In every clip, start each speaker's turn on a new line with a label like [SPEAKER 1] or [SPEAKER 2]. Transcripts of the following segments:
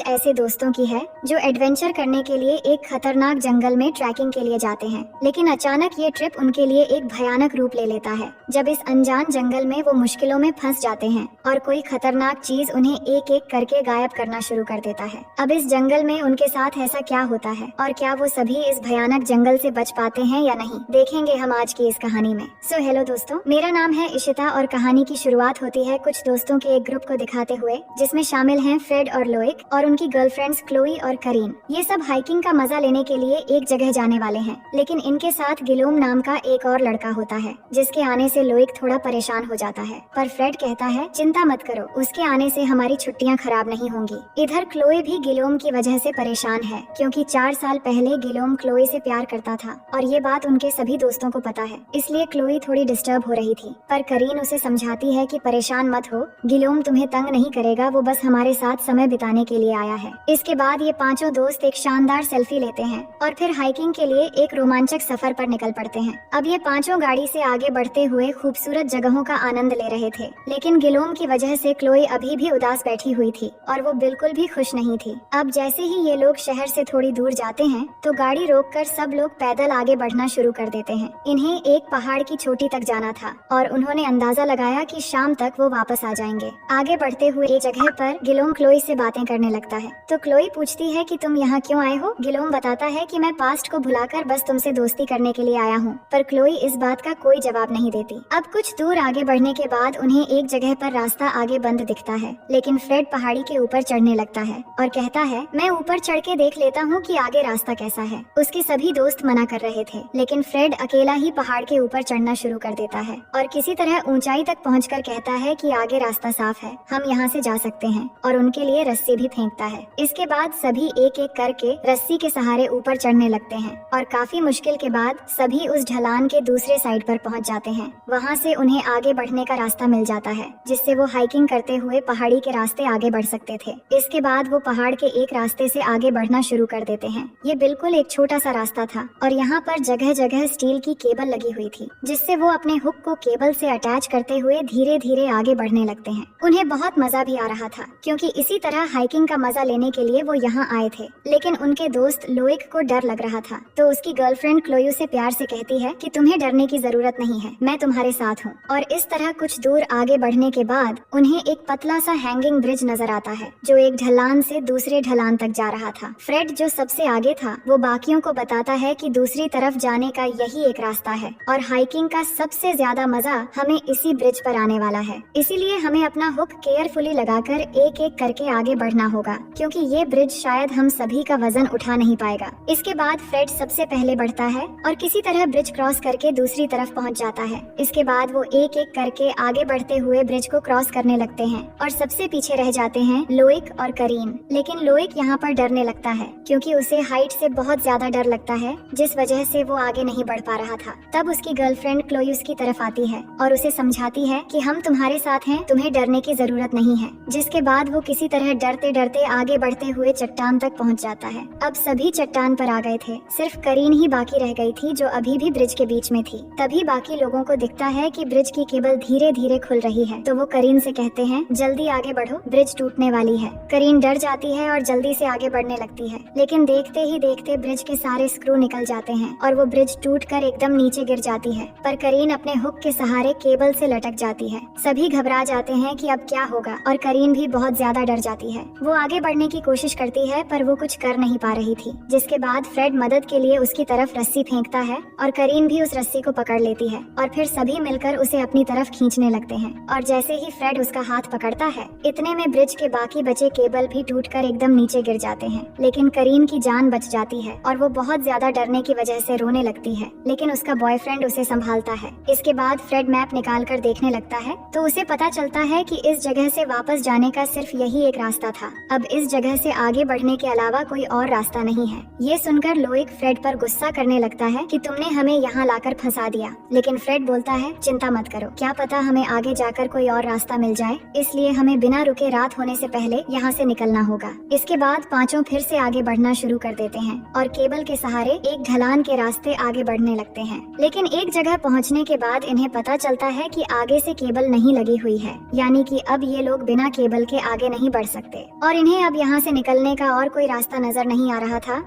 [SPEAKER 1] 5 ऐसे दोस्तों की है जो एडवेंचर करने के लिए एक खतरनाक जंगल में ट्रैकिंग के लिए जाते हैं। लेकिन अचानक ये ट्रिप उनके लिए एक भयानक रूप ले लेता है जब इस अनजान जंगल में वो मुश्किलों में फंस जाते हैं और कोई खतरनाक चीज उन्हें एक एक करके गायब करना शुरू कर देता है। अब इस जंगल में उनके साथ ऐसा क्या होता है और क्या वो सभी इस भयानक जंगल से बच पाते हैं या नहीं, देखेंगे हम आज की इस कहानी में। सो हेलो दोस्तों, मेरा नाम है इशिता और कहानी की शुरुआत होती है कुछ दोस्तों के एक ग्रुप को दिखाते हुए जिसमें शामिल हैं फ्रेड और लोइक और उनकी गर्लफ्रेंड्स क्लोई और करीन। ये सब हाइकिंग का मजा लेने के लिए एक जगह जाने वाले हैं, लेकिन इनके साथ गिलोम नाम का एक और लड़का होता है जिसके आने से लोइक थोड़ा परेशान हो जाता है। पर फ्रेड कहता है चिंता मत करो, उसके आने से हमारी छुट्टियां खराब नहीं होंगी। इधर क्लोई भी गिलोम की वजह से परेशान है क्योंकि 4 साल पहले गिलोम क्लोई से प्यार करता था और ये बात उनके सभी दोस्तों को पता है, इसलिए क्लोई थोड़ी डिस्टर्ब हो रही थी। पर करीन उसे समझाती है कि परेशान मत हो, गिलोम तुम्हें तंग नहीं करेगा, वो बस हमारे साथ समय बिताने के लिए आया है। इसके बाद ये पांचों दोस्त एक शानदार सेल्फी लेते हैं और फिर हाइकिंग के लिए एक रोमांचक सफर पर निकल पड़ते हैं। अब ये पांचों गाड़ी से आगे बढ़ते हुए खूबसूरत जगहों का आनंद ले रहे थे, लेकिन गिलोम की वजह से क्लोई अभी भी उदास बैठी हुई थी और वो बिल्कुल भी खुश नहीं थी। अब जैसे ही ये लोग शहर से थोड़ी दूर जाते हैं तो गाड़ी रोककर सब लोग पैदल आगे बढ़ना शुरू कर देते हैं। इन्हें एक पहाड़ की चोटी तक जाना था और उन्होंने अंदाजा लगाया कि शाम तक वो वापस आ जाएंगे। आगे बढ़ते हुए एक जगह पर गिलोम क्लोई से बातें करने लगता है तो क्लोई पूछती है कि तुम यहाँ क्यों आए हो। गिलोम बताता है कि मैं पास्ट को भुलाकर बस तुमसे दोस्ती करने के लिए आया हूँ, पर क्लोई इस बात का कोई जवाब नहीं देती। अब कुछ दूर आगे बढ़ने के बाद उन्हें एक जगह पर रास्ता आगे बंद दिखता है, लेकिन फ्रेड पहाड़ी के ऊपर चढ़ने लगता है और कहता है मैं ऊपर चढ़ के देख लेता हूँ कि आगे रास्ता कैसा है। उसके सभी दोस्त मना कर रहे थे, लेकिन फ्रेड अकेला ही पहाड़ के ऊपर चढ़ना शुरू कर देता है और किसी तरह ऊंचाई तक पहुंचकर कहता है कि आगे रास्ता साफ है, हम यहाँ से जा सकते हैं, और उनके लिए रस्सी भी फेंकता है। इसके बाद सभी एक एक करके रस्सी के सहारे ऊपर चढ़ने लगते हैं और काफी मुश्किल के बाद सभी उस ढलान के दूसरे साइड पर पहुंच जाते हैं। वहां से उन्हें आगे बढ़ने का रास्ता मिल जाता है जिससे वो हाइकिंग करते हुए पहाड़ी के रास्ते आगे बढ़ सकते थे। इसके बाद वो पहाड़ के एक रास्ते से आगे बढ़ना शुरू कर देते हैं। ये बिल्कुल एक छोटा सा रास्ता था और यहाँ पर जगह जगह स्टील की केबल लगी हुई थी जिससे वो अपने हुक को केबल से अटैच करते हुए धीरे धीरे आगे बढ़ने लगते हैं। उन्हें बहुत मजा भी आ रहा था क्योंकि इसी तरह हाइकिंग का मजा लेने के लिए वो यहाँ आए थे। लेकिन उनके दोस्त लोइक को डर लग रहा था तो उसकी गर्लफ्रेंड क्लोई उसे प्यार से कहती है कि तुम्हें डरने की जरूरत नहीं है, मैं तुम्हारे साथ हूँ। और इस तरह कुछ दूर आगे बढ़ने के बाद उन्हें एक पतला सा हैंगिंग ब्रिज नजर आता है जो एक ढलान से दूसरे ढलान तक जा रहा था। फ्रेड जो सबसे आगे था वो बाकियों को बताता है कि दूसरी तरफ जाने का यही एक रास्ता है और हाइकिंग का सबसे ज्यादा मजा हमें इसी ब्रिज पर आने वाला है, इसीलिए हमें अपना हुक केयरफुली लगाकर एक एक करके आगे बढ़ना होगा क्योंकि ये ब्रिज शायद हम सभी का वजन उठा नहीं पाएगा। इसके बाद फ्रेड सबसे पहले बढ़ता है और किसी तरह ब्रिज क्रॉस करके दूसरी तरफ पहुंच जाता है। इसके बाद वो एक एक करके आगे बढ़ते हुए ब्रिज को क्रॉस करने लगते हैं और सबसे पीछे रह जाते हैं लोइक और करीन। लेकिन लोइक यहाँ पर डरने लगता है क्योंकि उसे हाइट से बहुत ज्यादा डर लगता है जिस वजह से वो आगे नहीं बढ़ पा रहा था। तब उसकी गर्लफ्रेंड क्लोई उसकी तरफ आती है और उसे समझाती है कि हम तुम्हारे साथ हैं, तुम्हें डरने की जरूरत नहीं है। जिसके बाद वो किसी तरह डरते डरते आगे बढ़ते हुए चट्टान तक पहुंच जाता है। अब सभी चट्टान पर आ गए थे, सिर्फ करीन ही बाकी रह गई थी जो अभी भी ब्रिज के बीच में थी। तभी बाकी लोगों को दिखता है कि ब्रिज की केबल धीरे धीरे खुल रही है तो वो करीन से कहते हैं जल्दी आगे बढ़ो, ब्रिज टूटने वाली है। करीन डर जाती है और जल्दी से आगे बढ़ने लगती है, लेकिन देखते ही देखते ब्रिज के सारे स्क्रू निकल जाते हैं और वो ब्रिज टूटकर एकदम नीचे गिर जाती है। पर करीन अपने हुक के सहारे केबल से लटक जाती है। सभी घबरा जाते हैं कि अब क्या होगा और करीन भी बहुत ज्यादा डर जाती है। वो आगे बढ़ने की कोशिश करती है पर वो कुछ कर नहीं पा रही थी। जिसके बाद फ्रेड मदद के लिए उसकी तरफ रस्सी फेंकता है और करीन भी उस रस्सी को पकड़ लेती है और फिर सभी मिलकर उसे अपनी तरफ खींचने लगते हैं। और जैसे ही फ्रेड उसका हाथ पकड़ता है इतने में ब्रिज के बाकी बचे केबल भी टूटकर एकदम नीचे गिर जाते हैं। लेकिन करीन की जान बच जाती है और वो बहुत ज्यादा डरने की वजह से रोने लगती है, लेकिन उसका बॉयफ्रेंड उसे संभालता है। इसके बाद फ्रेड मैप निकाल कर देखने लगता है तो उसे पता चलता है कि इस जगह से वापस जाने का सिर्फ यही एक रास्ता था। अब इस जगह से आगे बढ़ने के अलावा कोई और रास्ता नहीं है। ये सुनकर लोइक फ्रेड पर गुस्सा करने लगता है कि तुमने हमें यहाँ लाकर फंसा दिया। लेकिन फ्रेड बोलता है चिंता मत करो, क्या पता हमें आगे जाकर कोई और रास्ता मिल जाए, इसलिए हमें बिना रुके रात होने से पहले यहाँ से निकलना होगा। इसके बाद पांचों फिर से आगे बढ़ना शुरू कर देते हैं और केबल के सहारे एक ढलान के रास्ते आगे बढ़ने लगते हैं। लेकिन एक जगह पहुँचने के बाद इन्हें पता चलता है कि आगे से केबल नहीं लगी हुई है, यानी कि अब ये लोग बिना केबल के आगे नहीं बढ़ सकते और इन्हें उन्हें अब यहाँ से निकलने का और कोई रास्ता नजर नहीं आ रहा था।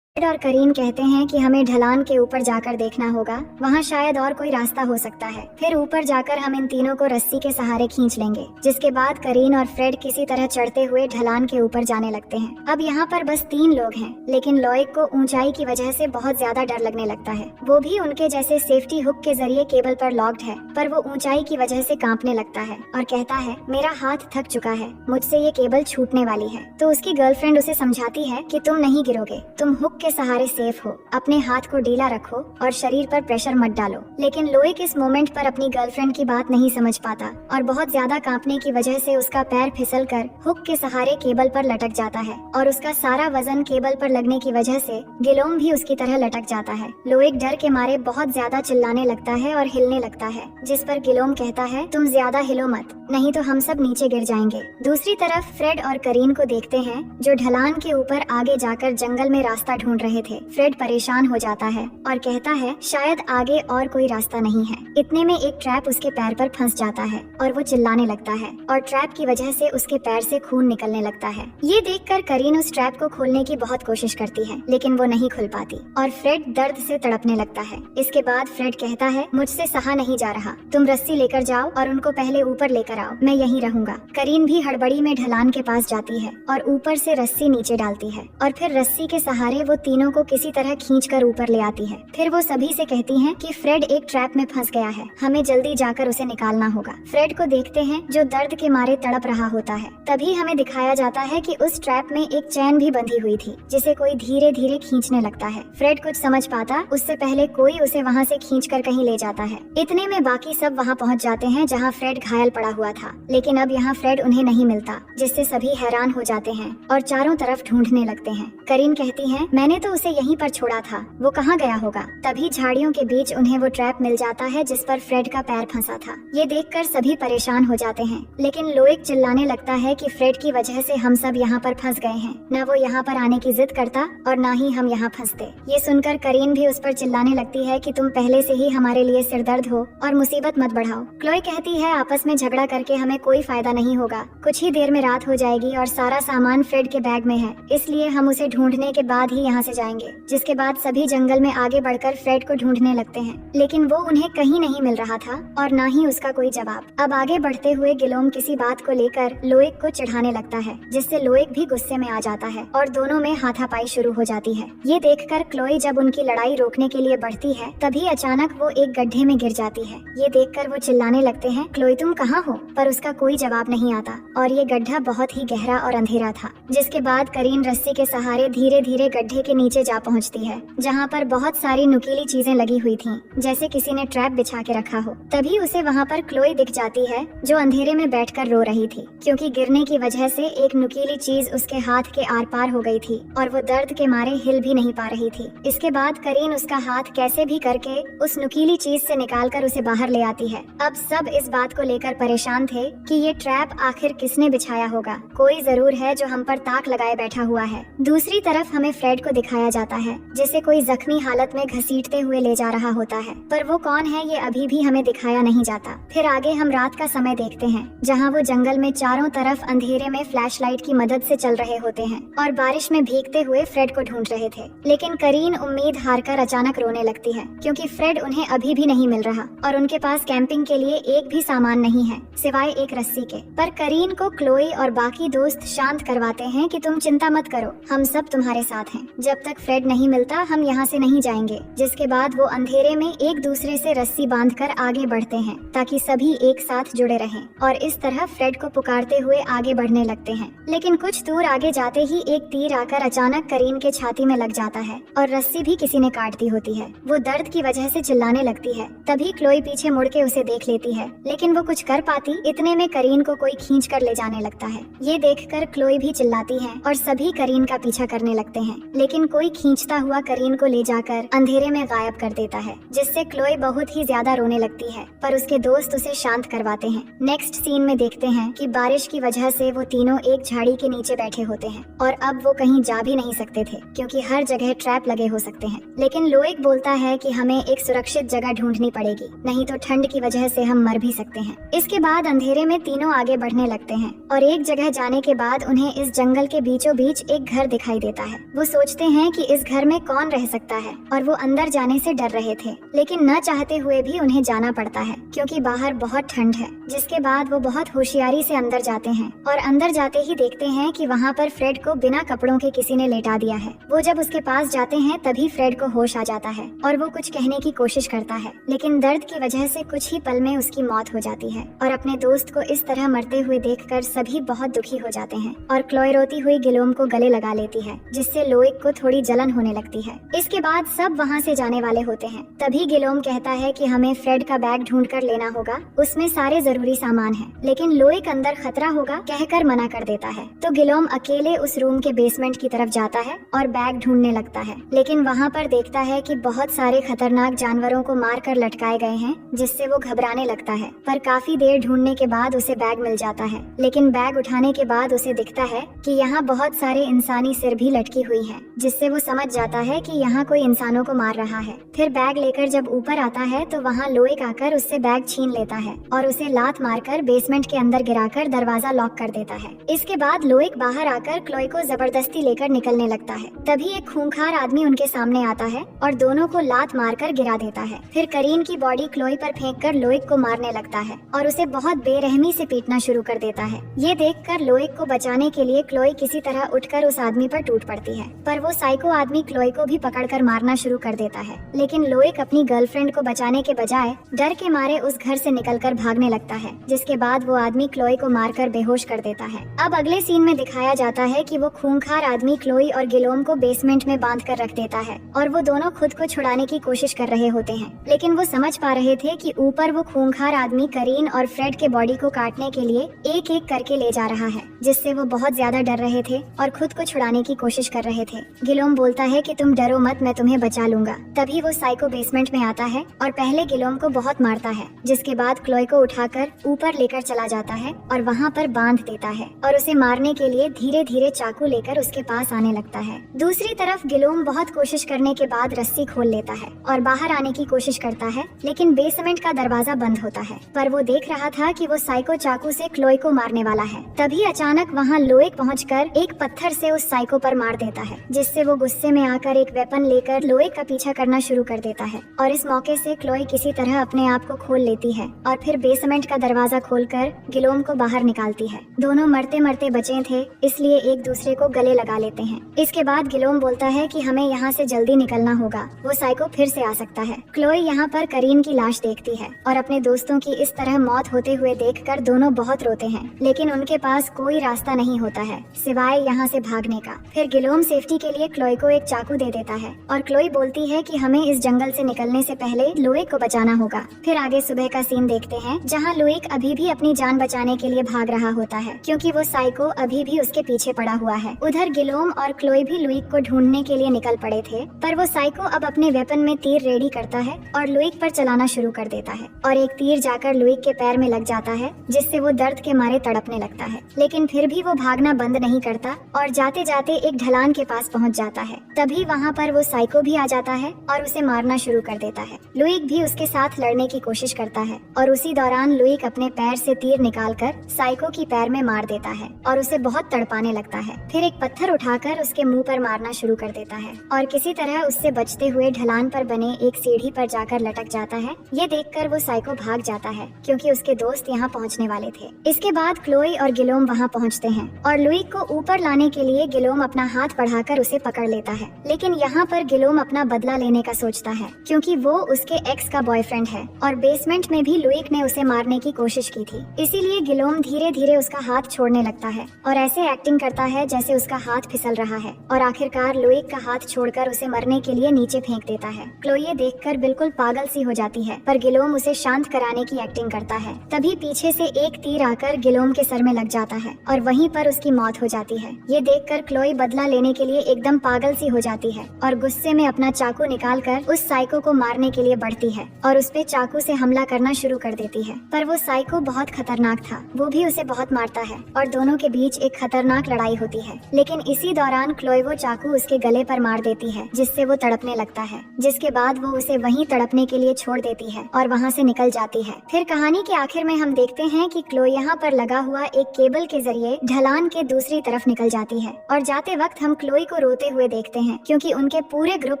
[SPEAKER 1] फ्रेड और करीन कहते हैं कि हमें ढलान के ऊपर जाकर देखना होगा, वहाँ शायद और कोई रास्ता हो सकता है। फिर ऊपर जाकर हम इन तीनों को रस्सी के सहारे खींच लेंगे। जिसके बाद करीन और फ्रेड किसी तरह चढ़ते हुए ढलान के ऊपर जाने लगते हैं। अब यहाँ पर बस 3 लोग हैं, लेकिन लोइक को ऊंचाई की वजह से बहुत ज्यादा डर लगने लगता है। वो भी उनके जैसे सेफ्टी हुक के जरिए केबल पर लॉक्ड है, पर वो ऊंचाई की वजह से कांपने लगता है और कहता है मेरा हाथ थक चुका है, मुझसे ये केबल छूटने वाली है। तो उसकी गर्लफ्रेंड उसे समझाती है कि तुम नहीं गिरोगे, तुम हुक के सहारे सेफ हो, अपने हाथ को ढीला रखो और शरीर पर प्रेशर मत डालो। लेकिन लोइक इस मोमेंट पर अपनी गर्लफ्रेंड की बात नहीं समझ पाता और बहुत ज्यादा कांपने की वजह से उसका पैर फिसलकर हुक के सहारे केबल पर लटक जाता है और उसका सारा वजन केबल पर लगने की वजह से गिलोम भी उसकी तरह लटक जाता है। लोइक डर के मारे बहुत ज्यादा चिल्लाने लगता है और हिलने लगता है, जिस पर गिलोम कहता है तुम ज्यादा हिलो मत, नहीं तो हम सब नीचे गिर जाएंगे। दूसरी तरफ फ्रेड और करीन को देखते हैं जो ढलान के ऊपर आगे जाकर जंगल में रास्ता ढूंढ रहे थे। फ्रेड परेशान हो जाता है और कहता है शायद आगे और कोई रास्ता नहीं है। इतने में एक ट्रैप उसके पैर पर फंस जाता है और वो चिल्लाने लगता है और ट्रैप की वजह से उसके पैर से खून निकलने लगता है। ये देखकर करीन उस ट्रैप को खोलने की बहुत कोशिश करती है, लेकिन वो नहीं खुल पाती और फ्रेड दर्द से तड़पने लगता है। इसके बाद फ्रेड कहता है मुझसे सहा नहीं जा रहा, तुम रस्सी लेकर जाओ और उनको पहले ऊपर लेकर आओ, मैं यहीं रहूंगा। करीन भी हड़बड़ी में ढलान के पास जाती है और ऊपर से रस्सी नीचे डालती है और फिर रस्सी के सहारे वो तीनों को किसी तरह खींचकर ऊपर ले आती है। फिर वो सभी से कहती हैं कि फ्रेड एक ट्रैप में फंस गया है, हमें जल्दी जाकर उसे निकालना होगा। फ्रेड को देखते हैं जो दर्द के मारे तड़प रहा होता है। तभी हमें दिखाया जाता है कि उस ट्रैप में एक चैन भी बंधी हुई थी जिसे कोई धीरे धीरे खींचने लगता है। फ्रेड कुछ समझ पाता उससे पहले कोई उसे वहाँ से खींचकर कहीं ले जाता है। इतने में बाकी सब वहाँ पहुँच जाते हैं जहाँ फ्रेड घायल पड़ा हुआ था, लेकिन अब यहाँ फ्रेड उन्हें नहीं मिलता, जिससे सभी हैरान हो जाते हैं और चारों तरफ ढूंढने लगते हैं। करीन कहती है मैंने तो उसे यहीं पर छोड़ा था, वो कहाँ गया होगा। तभी झाड़ियों के बीच उन्हें वो ट्रैप मिल जाता है जिस पर फ्रेड का पैर फंसा था। ये देखकर सभी परेशान हो जाते हैं, लेकिन लोइक चिल्लाने लगता है कि फ्रेड की वजह से हम सब यहाँ पर फंस गए हैं, न वो यहाँ पर आने की जिद करता और न ही हम यहाँ फंसते। ये सुनकर करीन भी उस पर चिल्लाने लगती है कि तुम पहले से ही हमारे लिए सिरदर्द हो और मुसीबत मत बढ़ाओ। क्लोई कहती है आपस में झगड़ा करके हमें कोई फायदा नहीं होगा, कुछ ही देर में रात हो जाएगी और सारा सामान फ्रेड के बैग में है, इसलिए हम उसे ढूंढने के बाद ही यहाँ से जाएंगे। जिसके बाद सभी जंगल में आगे बढ़कर फ्रेड को ढूंढने लगते हैं, लेकिन वो उन्हें कहीं नहीं मिल रहा था और न ही उसका कोई जवाब। अब आगे बढ़ते हुए गिलोम किसी बात को लेकर लोइक को चिढ़ाने लगता है, जिससे लोइक भी गुस्से में आ जाता है और दोनों में हाथापाई शुरू हो जाती है। ये देखकर क्लोई जब उनकी लड़ाई रोकने के लिए बढ़ती है, तभी अचानक वो एक गड्ढे में गिर जाती है। ये देखकर वो चिल्लाने लगते हैं क्लोई तुम कहाँ हो, पर उसका कोई जवाब नहीं आता और ये गड्ढा बहुत ही गहरा और अंधेरा था। जिसके बाद करीन रस्सी के सहारे धीरे धीरे गड्ढे के नीचे जा पहुँचती है, जहाँ पर बहुत सारी नुकीली चीजें लगी हुई थीं, जैसे किसी ने ट्रैप बिछा के रखा हो। तभी उसे वहाँ पर क्लोई दिख जाती है जो अंधेरे में बैठकर रो रही थी, क्योंकि गिरने की वजह से एक नुकीली चीज उसके हाथ के आर पार हो गई थी और वो दर्द के मारे हिल भी नहीं पा रही थी। इसके बाद करीन उसका हाथ कैसे भी करके उस नुकीली चीज से निकालकर उसे बाहर ले आती है। अब सब इस बात को लेकर परेशान थे कि ये ट्रैप आखिर किसने बिछाया होगा, कोई जरूर है जो हम पर ताक लगाए बैठा हुआ है। दूसरी तरफ हमें फ्रेड को दिखाया जाता है जिसे कोई जख्मी हालत में घसीटते हुए ले जा रहा होता है, पर वो कौन है ये अभी भी हमें दिखाया नहीं जाता। फिर आगे हम रात का समय देखते हैं, जहाँ वो जंगल में चारों तरफ अंधेरे में फ्लैश लाइट की मदद से चल रहे होते हैं और बारिश में भीगते हुए फ्रेड को ढूंढ रहे थे। लेकिन करीन उम्मीद हारकर अचानक रोने लगती है, क्योंकि फ्रेड उन्हें अभी भी नहीं मिल रहा और उनके पास कैंपिंग के लिए एक भी सामान नहीं है सिवाय एक रस्सी के। पर करीन को क्लोई और बाकी दोस्त शांत करवाते हैं कि तुम चिंता मत करो, हम सब तुम्हारे साथ हैं, जब तक फ्रेड नहीं मिलता हम यहाँ से नहीं जाएंगे। जिसके बाद वो अंधेरे में एक दूसरे से रस्सी बांधकर आगे बढ़ते हैं ताकि सभी एक साथ जुड़े रहें और इस तरह फ्रेड को पुकारते हुए आगे बढ़ने लगते हैं। लेकिन कुछ दूर आगे जाते ही एक तीर आकर अचानक करीन के छाती में लग जाता है और रस्सी भी किसी ने काट दी होती है। वो दर्द की वजह से चिल्लाने लगती है। तभी क्लोई पीछे मुड़ के उसे देख लेती है, लेकिन वो कुछ कर पाती इतने में करीन को कोई खींच कर ले जाने लगता है। ये देखकर क्लोई भी चिल्लाती है और सभी करीन का पीछा करने लगते हैं, लेकिन लेकिन कोई खींचता हुआ करीन को ले जाकर अंधेरे में गायब कर देता है, जिससे क्लोई बहुत ही ज्यादा रोने लगती है, पर उसके दोस्त उसे शांत करवाते हैं। नेक्स्ट सीन में देखते हैं कि बारिश की वजह से वो तीनों एक झाड़ी के नीचे बैठे होते हैं और अब वो कहीं जा भी नहीं सकते थे क्योंकि हर जगह ट्रैप लगे हो सकते हैं। लेकिन लोइक बोलता है कि हमें एक सुरक्षित जगह ढूंढनी पड़ेगी, नहीं तो ठंड की वजह से हम मर भी सकते हैं। इसके बाद अंधेरे में तीनों आगे बढ़ने लगते हैं और एक जगह जाने के बाद उन्हें इस जंगल के बीचों बीच एक घर दिखाई देता है। वो सोचते हैं कि इस घर में कौन रह सकता है और वो अंदर जाने से डर रहे थे, लेकिन न चाहते हुए भी उन्हें जाना पड़ता है क्योंकि बाहर बहुत ठंड है। जिसके बाद वो बहुत होशियारी से अंदर जाते हैं और अंदर जाते ही देखते हैं कि वहाँ पर फ्रेड को बिना कपड़ों के किसी ने लेटा दिया है। वो जब उसके पास जाते हैं तभी फ्रेड को होश आ जाता है और वो कुछ कहने की कोशिश करता है, लेकिन दर्द की वजह से कुछ ही पल में उसकी मौत हो जाती है। और अपने दोस्त को इस तरह मरते हुए देखकर सभी बहुत दुखी हो जाते हैं और क्लोई रोती हुई गिलोम को गले लगा लेती है, जिससे लोइक को थोड़ी जलन होने लगती है। इसके बाद सब वहाँ से जाने वाले होते हैं। तभी गिलोम कहता है कि हमें फ्रेड का बैग ढूंढ कर लेना होगा, उसमें सारे जरूरी सामान है। लेकिन लोइक अंदर खतरा होगा कहकर मना कर देता है। तो गिलोम अकेले उस रूम के बेसमेंट की तरफ जाता है और बैग ढूंढने लगता है, लेकिन वहाँ पर देखता है कि बहुत सारे खतरनाक जानवरों को मारकर लटकाए गए हैं, जिससे वो घबराने लगता है। पर काफी देर ढूंढने के बाद उसे बैग मिल जाता है, लेकिन बैग उठाने के बाद उसे दिखता है कि यहाँ बहुत सारे इंसानी सिर भी लटकी हुई हैं, जिससे वो समझ जाता है कि यहाँ कोई इंसानों को मार रहा है। फिर बैग लेकर जब ऊपर आता है तो वहाँ लोइक आकर उससे बैग छीन लेता है और उसे लात मारकर बेसमेंट के अंदर गिराकर दरवाजा लॉक कर देता है। इसके बाद लोइक बाहर आकर क्लोई को जबरदस्ती लेकर निकलने लगता है। तभी एक खूंखार आदमी उनके सामने आता है और दोनों को लात मारकर गिरा देता है। फिर करीन की बॉडी क्लोई पर फेंककर लोइक को मारने लगता है और उसे बहुत बेरहमी से पीटना शुरू कर देता है। ये देखकर लोइक को बचाने के लिए क्लोई किसी तरह उठकर उस आदमी पर टूट पड़ती है, पर वो साइको आदमी क्लोई को भी पकड़कर मारना शुरू कर देता है। लेकिन लोइक अपनी गर्लफ्रेंड को बचाने के बजाय डर के मारे उस घर से निकलकर भागने लगता है, जिसके बाद वो आदमी क्लोई को मारकर बेहोश कर देता है। अब अगले सीन में दिखाया जाता है कि वो खूंखार आदमी क्लोई और गिलोम को बेसमेंट में बांध कर रख देता है और वो दोनों खुद को छुड़ाने की कोशिश कर रहे होते हैं। लेकिन वो समझ पा रहे थे कि ऊपर वो खूंखार आदमी करीन और फ्रेड के बॉडी को काटने के लिए एक एक करके ले जा रहा है, जिससे वो बहुत ज्यादा डर रहे थे और खुद को छुड़ाने की कोशिश कर रहे थे। गिलोम बोलता है कि तुम डरो मत, मैं तुम्हें बचा लूंगा। तभी वो साइको बेसमेंट में आता है और पहले गिलोम को बहुत मारता है, जिसके बाद क्लोई को उठाकर ऊपर लेकर चला जाता है और वहाँ पर बांध देता है और उसे मारने के लिए धीरे धीरे चाकू लेकर उसके पास आने लगता है। दूसरी तरफ गिलोम बहुत कोशिश करने के बाद रस्सी खोल लेता है और बाहर आने की कोशिश करता है, लेकिन बेसमेंट का दरवाजा बंद होता है। पर वो देख रहा था कि वो साइको चाकू से क्लोई को मारने वाला है। तभी अचानक वहाँ लोइक पहुंचकर एक पत्थर से उस साइको पर मार देता है, जिससे वो गुस्से में आकर एक वेपन लेकर लोइक का पीछा करना शुरू कर देता है। और इस मौके से क्लोई किसी तरह अपने आप को खोल लेती है और फिर बेसमेंट का दरवाजा खोलकर गिलोम को बाहर निकालती है। दोनों मरते मरते बचे थे, इसलिए एक दूसरे को गले लगा लेते हैं। इसके बाद गिलोम बोलता है कि हमें यहाँ से जल्दी निकलना होगा, वो साइको फिर से आ सकता है। क्लोई यहाँ पर करीन की लाश देखती है और अपने दोस्तों की इस तरह मौत होते हुए देखकर दोनों बहुत रोते हैं, लेकिन उनके पास कोई रास्ता नहीं होता है सिवाय यहाँ से भागने का। फिर गिलोम सेफ्टी के लिए क्लोई को एक चाकू दे देता है और क्लोई बोलती है कि हमें इस जंगल से निकलने से पहले लोइक को बचाना होगा। फिर आगे सुबह का सीन देखते हैं, जहाँ लोइक अभी भी अपनी जान बचाने के लिए भाग रहा होता है, क्योंकि वो साइको अभी भी उसके पीछे पड़ा हुआ है। उधर गिलोम और क्लोई भी लुइक को ढूंढने के लिए निकल पड़े थे, पर वो साइको अब अपने वेपन में तीर रेडी करता है और लुइक पर चलाना शुरू कर देता है और एक तीर जाकर लुइक के पैर में लग जाता है, जिससे वो दर्द के मारे तड़पने लगता है। लेकिन फिर भी वो भागना बंद नहीं करता और जाते जाते एक ढलान के पास पहुंच जाता है। तभी वहाँ पर वो साइको भी आ जाता है और उसे मारना शुरू कर देता है। लुइक भी उसके साथ लड़ने की कोशिश करता है और उसी दौरान लुइक अपने पैर से तीर निकालकर साइको की पैर में मार देता है और उसे बहुत तड़पाने लगता है। फिर एक पत्थर उठाकर उसके मुंह पर मारना शुरू कर देता है और किसी तरह उससे बचते हुए ढलान पर बने एक सीढ़ी पर जाकर लटक जाता है। ये देखकर वो साइको भाग जाता है, क्योंकि उसके दोस्त यहाँ पहुँचने वाले थे। इसके बाद क्लोई और गिलोम वहाँ पहुँचते हैं और लुइक को ऊपर लाने के लिए गिलोम अपना हाथ बढ़ाकर उसे पकड़ लेता है। लेकिन यहाँ पर गिलोम अपना बदला लेने का सोचता है, क्योंकि वो उसके एक्स का बॉयफ्रेंड है और बेसमेंट में भी लुइक ने उसे मारने की कोशिश की थी। इसीलिए गिलोम धीरे धीरे उसका हाथ छोड़ने लगता है और ऐसे एक्टिंग करता है जैसे उसका हाथ फिसल रहा है और आखिरकार लुइक का हाथ छोड़कर उसे मरने के लिए नीचे फेंक देता है। क्लोई ये देखकर बिल्कुल पागल सी हो जाती है, पर गिलोम उसे शांत कराने की एक्टिंग करता है। तभी पीछे से एक तीर आकर गिलोम के सर में लग जाता है और वहीं पर उसकी मौत हो जाती है। ये देखकर क्लोई बदला लेने के लिए एक एकदम पागल सी हो जाती है और गुस्से में अपना चाकू निकालकर उस साइको को मारने के लिए बढ़ती है और उस पे चाकू से हमला करना शुरू कर देती है। पर वो साइको बहुत खतरनाक था, वो भी उसे बहुत मारता है और दोनों के बीच एक खतरनाक लड़ाई होती है। लेकिन इसी दौरान क्लोई वो चाकू उसके गले पर मार देती है, जिससे वो तड़पने लगता है, जिसके बाद वो उसे वहीं तड़पने के लिए छोड़ देती है और वहाँ से निकल जाती है। फिर कहानी के आखिर में हम देखते हैं कि क्लोई यहाँ पर लगा हुआ एक केबल के जरिए ढलान के दूसरी तरफ निकल जाती है और जाते वक्त हम क्लोई को रोते हुए देखते हैं, क्योंकि उनके पूरे ग्रुप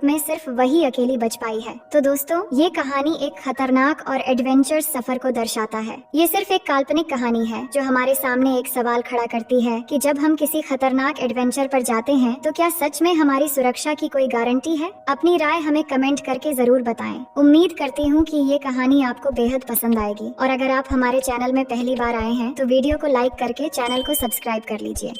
[SPEAKER 1] में सिर्फ वही अकेली बच पाई है। तो दोस्तों, ये कहानी एक खतरनाक और एडवेंचरस सफर को दर्शाता है। ये सिर्फ एक काल्पनिक कहानी है जो हमारे सामने एक सवाल खड़ा करती है कि जब हम किसी खतरनाक एडवेंचर पर जाते हैं तो क्या सच में हमारी सुरक्षा की कोई गारंटी है? अपनी राय हमें कमेंट करके जरूर बताएं। उम्मीद करती हूँ कि ये कहानी आपको बेहद पसंद आएगी और अगर आप हमारे चैनल में पहली बार आए हैं तो वीडियो को लाइक करके चैनल को सब्सक्राइब कर लीजिए।